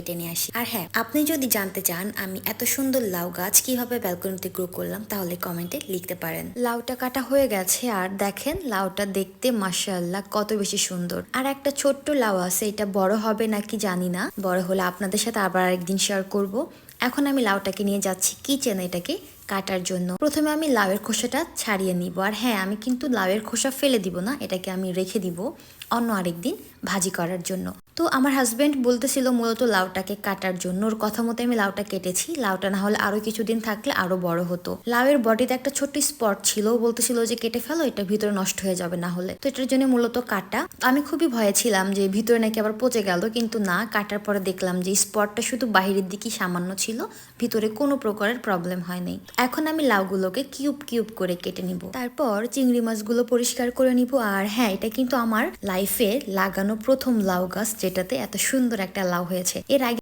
কেটে নিয়ে আসি। আর হ্যাঁ, আপনি যদি জানতে চান আমি এত সুন্দর লাউ গাছ কিভাবে ব্যালকনিতে গ্রো করলাম, তাহলে কমেন্টে লিখতে পারেন। লাউটা কাটা হয়ে গেছে, আর দেখেন লাউটা দেখতে মাশাআল্লাহ কত বেশি সুন্দর। আর একটা ছোট্ট লাউ আছে, এটা বড় হবে নাকি জানি না, বড় হলে আপনাদের সাথে আবার আরেকদিন শেয়ার করব। এখন আমি লাউটাকে নিয়ে যাচ্ছি কিচেনে এটাকে কাটার জন্য। প্রথমে আমি লাউয়ের খোসাটা ছাড়িয়ে নিব। আর হ্যাঁ, আমি কিন্তু লাউয়ের খোসা ফেলে দিব না, এটাকে আমি রেখে দিব অন্য আরেকদিন ভাজি করার জন্য। তো আমার হাজবেন্ড বলতেছিল মূলত লাউটাকে কাটার জন্য, ওর কথা মতো আমি লাউটা কেটেছি। লাউটা না হলে আরো কিছুদিন থাকলে আরো বড় হতো। লাউয়ের বডিতে একটা ছোট্ট স্পট ছিল, বলতেছিল যে কেটে ফেলো, এটা ভিতরে নষ্ট হয়ে যাবে না হলে। তো এটার জন্য মূলত কাটা। আমি খুবই ভয়ে ছিলাম যে ভিতরে নাকি আবার পচে গেল, কিন্তু না, কাটার পরে দেখলাম যে স্পটটা শুধু বাহিরের দিকে সামান্য ছিল, ভিতরে কোনো প্রকারের প্রবলেম হয়নি। এখন আমি লাউগুলোকে কিউব কিউব করে কেটে নিব, তারপর চিংড়ি মাছগুলো পরিষ্কার করে নিব। আর হ্যাঁ, এটা কিন্তু আমার লাইফে লাগানো প্রথম লাউ গাছ, যেটাতে এত সুন্দর একটা লাউ হয়েছে। এর আগে